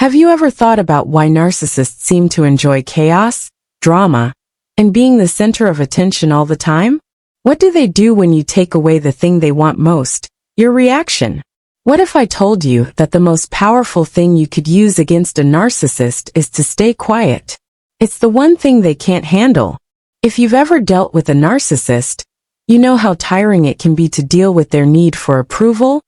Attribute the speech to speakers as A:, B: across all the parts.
A: Have you ever thought about why narcissists seem to enjoy chaos, drama, and being the center of attention all the time? What do they do when you take away the thing they want most, your reaction? What if I told you that the most powerful thing you could use against a narcissist is to stay quiet? It's the one thing they can't handle. If you've ever dealt with a narcissist, you know how tiring it can be to deal with their need for approval,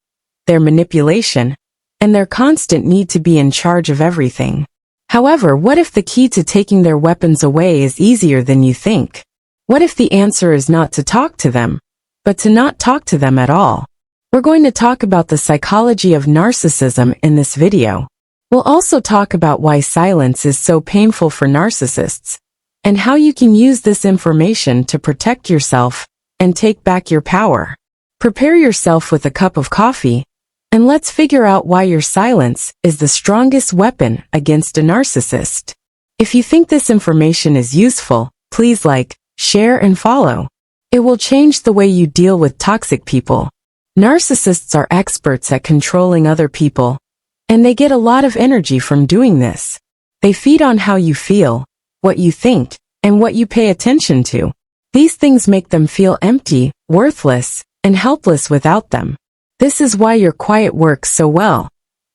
A: their manipulation, and their constant need to be in charge of everything. However, what if the key to taking their weapons away is easier than you think? What if the answer is not to talk to them, but to not talk to them at all? We're going to talk about the psychology of narcissism in this video. We'll also talk about why silence is so painful for narcissists, and how you can use this information to protect yourself and take back your power. Prepare yourself with a cup of coffee, and let's figure out why your silence is the strongest weapon against a narcissist. If you think this information is useful, please like, share, and follow. It will change the way you deal with toxic people. Narcissists are experts at controlling other people, and they get a lot of energy from doing this. They feed on how you feel, what you think, and what you pay attention to. These things make them feel empty, worthless, and helpless without them. This is why your quiet works so well.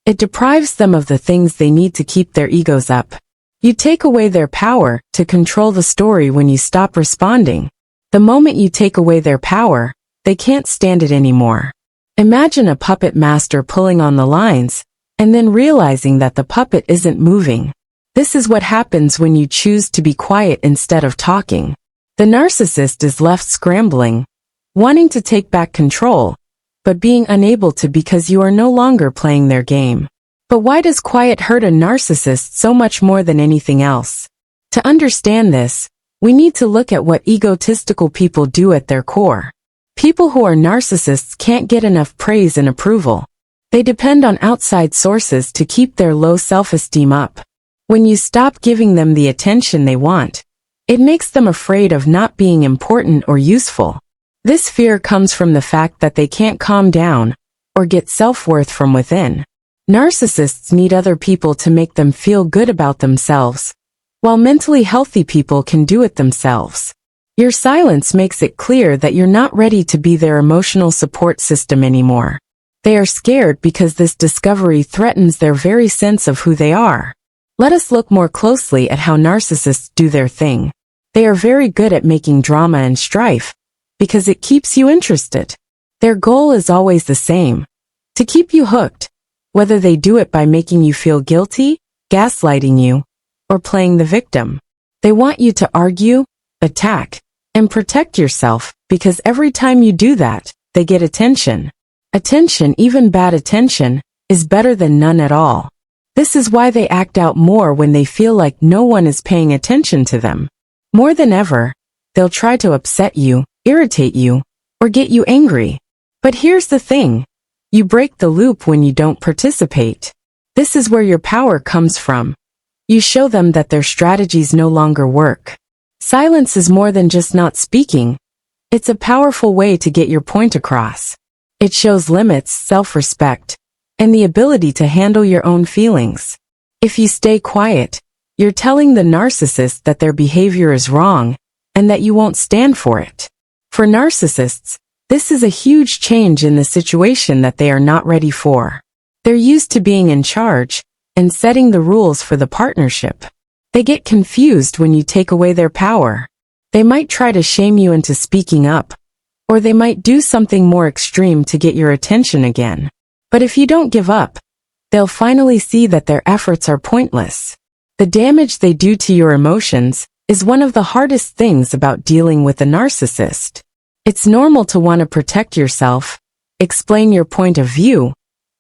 A: It deprives them of the things they need to keep their egos up. You take away their power to control the story when you stop responding. The moment you take away their power, they can't stand it anymore. Imagine a puppet master pulling on the lines, and then realizing that the puppet isn't moving. This is what happens when you choose to be quiet instead of talking. The narcissist is left scrambling, wanting to take back control, but being unable to because you are no longer playing their game. But why does quiet hurt a narcissist so much more than anything else? To understand this, we need to look at what egotistical people do at their core. People who are narcissists can't get enough praise and approval. They depend on outside sources to keep their low self-esteem up. When you stop giving them the attention they want, it makes them afraid of not being important or useful. This fear comes from the fact that they can't calm down or get self-worth from within. Narcissists need other people to make them feel good about themselves, while mentally healthy people can do it themselves. Your silence makes it clear that you're not ready to be their emotional support system anymore. They are scared because this discovery threatens their very sense of who they are. Let us look more closely at how narcissists do their thing. They are very good at making drama and strife, because it keeps you interested. Their goal is always the same: to keep you hooked, whether they do it by making you feel guilty, gaslighting you, or playing the victim. They want you to argue, attack, and protect yourself, because every time you do that, they get attention. Attention, even bad attention, is better than none at all. This is why they act out more when they feel like no one is paying attention to them. More than ever, they'll try to upset you, irritate you, or get you angry. But here's the thing: you break the loop when you don't participate. This is where your power comes from. You show them that their strategies no longer work. Silence is more than just not speaking. It's a powerful way to get your point across. It shows limits, self-respect, and the ability to handle your own feelings. If you stay quiet, you're telling the narcissist that their behavior is wrong, and that you won't stand for it. For narcissists, this is a huge change in the situation that they are not ready for. They're used to being in charge and setting the rules for the partnership. They get confused when you take away their power. They might try to shame you into speaking up, or they might do something more extreme to get your attention again. But if you don't give up, they'll finally see that their efforts are pointless. The damage they do to your emotions is one of the hardest things about dealing with a narcissist. It's normal to want to protect yourself, explain your point of view,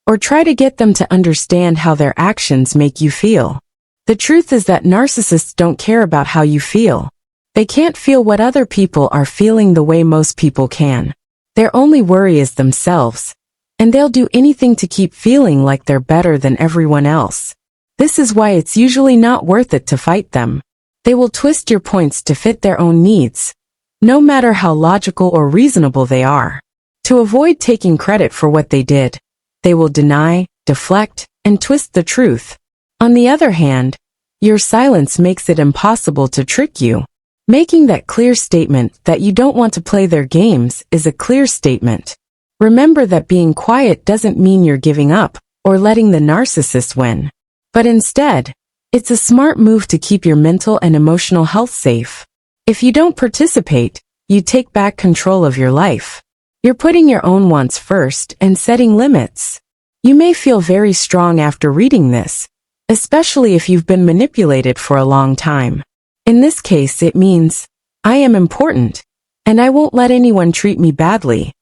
A: or try to get them to understand how their actions make you feel. The truth is that narcissists don't care about how you feel. They can't feel what other people are feeling the way most people can. Their only worry is themselves, and they'll do anything to keep feeling like they're better than everyone else. This is why it's usually not worth it to fight them. They will twist your points to fit their own needs, no matter how logical or reasonable they are. To avoid taking credit for what they did, they will deny, deflect, and twist the truth. On the other hand, your silence makes it impossible to trick you. Making that clear statement that you don't want to play their games is a clear statement. Remember that being quiet doesn't mean you're giving up or letting the narcissist win. But instead, it's a smart move to keep your mental and emotional health safe. If you don't participate, you take back control of your life. You're putting your own wants first and setting limits. You may feel very strong after reading this, especially if you've been manipulated for a long time. In this case, it means, I am important, and I won't let anyone treat me badly.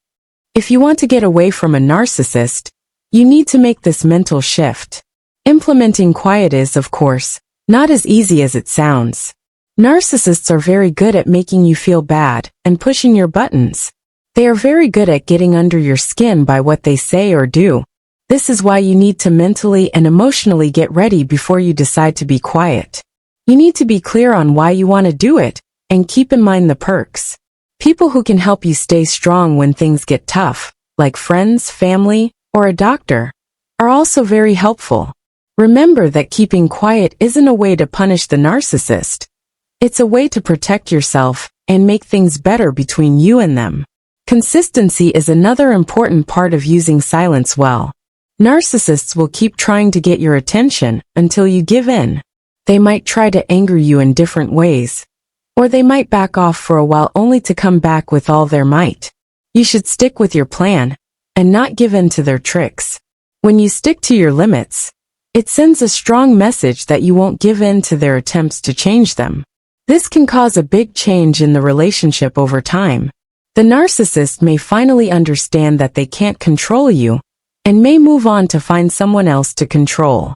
A: If you want to get away from a narcissist, you need to make this mental shift. Implementing quiet is, of course, not as easy as it sounds. Narcissists are very good at making you feel bad and pushing your buttons. They are very good at getting under your skin by what they say or do. This is why you need to mentally and emotionally get ready before you decide to be quiet. You need to be clear on why you want to do it, and keep in mind the perks. People who can help you stay strong when things get tough, like friends, family, or a doctor, are also very helpful. Remember that keeping quiet isn't a way to punish the narcissist. It's a way to protect yourself and make things better between you and them. Consistency is another important part of using silence well. Narcissists will keep trying to get your attention until you give in. They might try to anger you in different ways, or they might back off for a while only to come back with all their might. You should stick with your plan and not give in to their tricks. When you stick to your limits, it sends a strong message that you won't give in to their attempts to change them. This can cause a big change in the relationship over time. The narcissist may finally understand that they can't control you, and may move on to find someone else to control.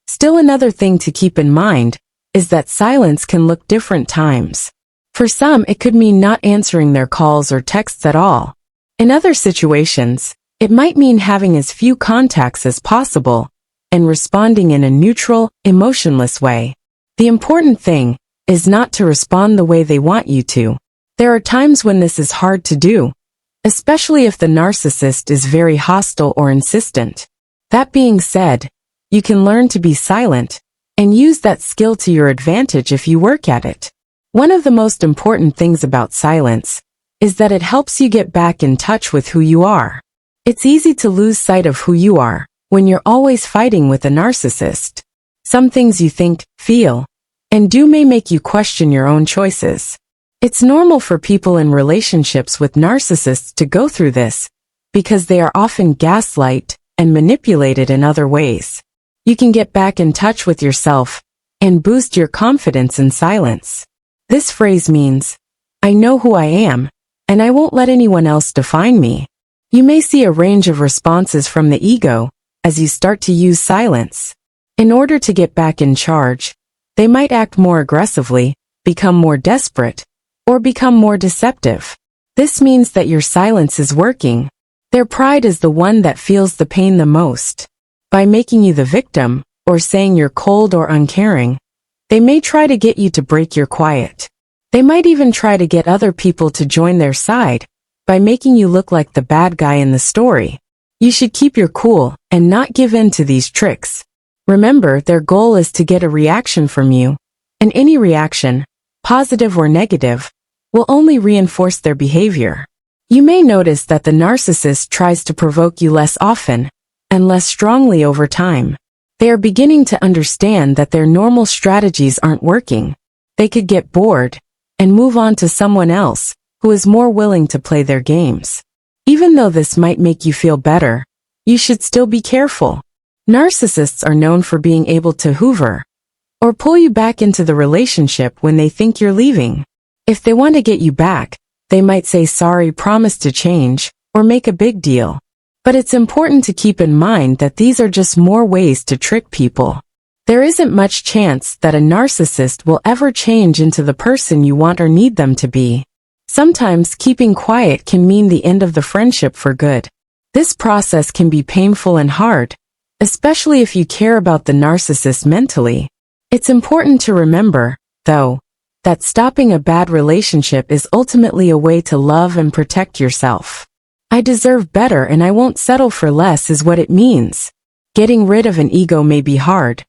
A: Still, another thing to keep in mind is that silence can look different times. For some, it could mean not answering their calls or texts at all. In other situations, it might mean having as few contacts as possible and responding in a neutral, emotionless way. The important thing is not to respond the way they want you to. There are times when this is hard to do, especially if the narcissist is very hostile or insistent. That being said, you can learn to be silent and use that skill to your advantage if you work at it. One of the most important things about silence is that it helps you get back in touch with who you are. It's easy to lose sight of who you are when you're always fighting with a narcissist. Some things you think, feel, and do may make you question your own choices. It's normal for people in relationships with narcissists to go through this, because they are often gaslighted and manipulated in other ways. You can get back in touch with yourself and boost your confidence in silence. This phrase means, I know who I am, and I won't let anyone else define me. You may see a range of responses from the ego as you start to use silence. In order to get back in charge, they might act more aggressively, become more desperate, or become more deceptive. This means that your silence is working. Their pride is the one that feels the pain the most. By making you the victim, or saying you're cold or uncaring, they may try to get you to break your quiet. They might even try to get other people to join their side by making you look like the bad guy in the story. You should keep your cool and not give in to these tricks. Remember, their goal is to get a reaction from you, and any reaction, positive or negative, will only reinforce their behavior. You may notice that the narcissist tries to provoke you less often and less strongly over time. They are beginning to understand that their normal strategies aren't working. They could get bored and move on to someone else who is more willing to play their games. Even though this might make you feel better, you should still be careful. Narcissists are known for being able to hoover or pull you back into the relationship when they think you're leaving. If they want to get you back, they might say sorry, promise to change, or make a big deal. But it's important to keep in mind that these are just more ways to trick people. There isn't much chance that a narcissist will ever change into the person you want or need them to be. Sometimes keeping quiet can mean the end of the friendship for good. This process can be painful and hard, especially if you care about the narcissist mentally. It's important to remember, though, that stopping a bad relationship is ultimately a way to love and protect yourself. I deserve better and I won't settle for less is what it means. Getting rid of an ego may be hard,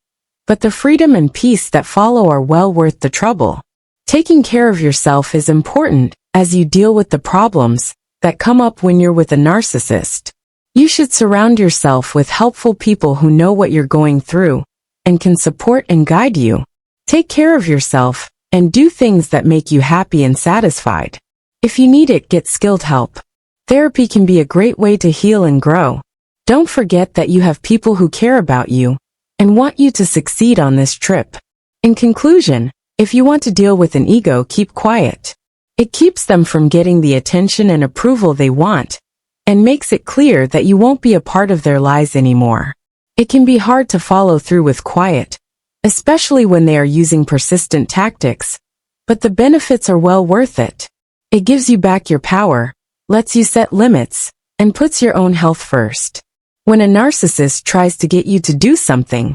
A: but the freedom and peace that follow are well worth the trouble. Taking care of yourself is important as you deal with the problems that come up when you're with a narcissist. You should surround yourself with helpful people who know what you're going through and can support and guide you. Take care of yourself and do things that make you happy and satisfied. If you need it, get skilled help. Therapy can be a great way to heal and grow. Don't forget that you have people who care about you and want you to succeed on this trip. In conclusion, if you want to deal with an ego, keep quiet. It keeps them from getting the attention and approval they want, and makes it clear that you won't be a part of their lives anymore. It can be hard to follow through with quiet, especially when they are using persistent tactics, but the benefits are well worth it. It gives you back your power, lets you set limits, and puts your own health first. When a narcissist tries to get you to do something,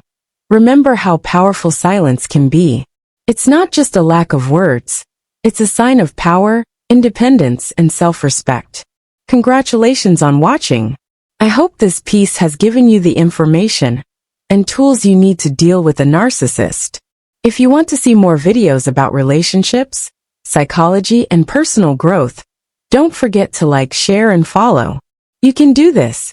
A: remember how powerful silence can be. It's not just a lack of words, it's a sign of power, independence, and self-respect. Congratulations on watching. I hope this piece has given you the information and tools you need to deal with a narcissist. If you want to see more videos about relationships, psychology, and personal growth, don't forget to like, share, and follow. You can do this.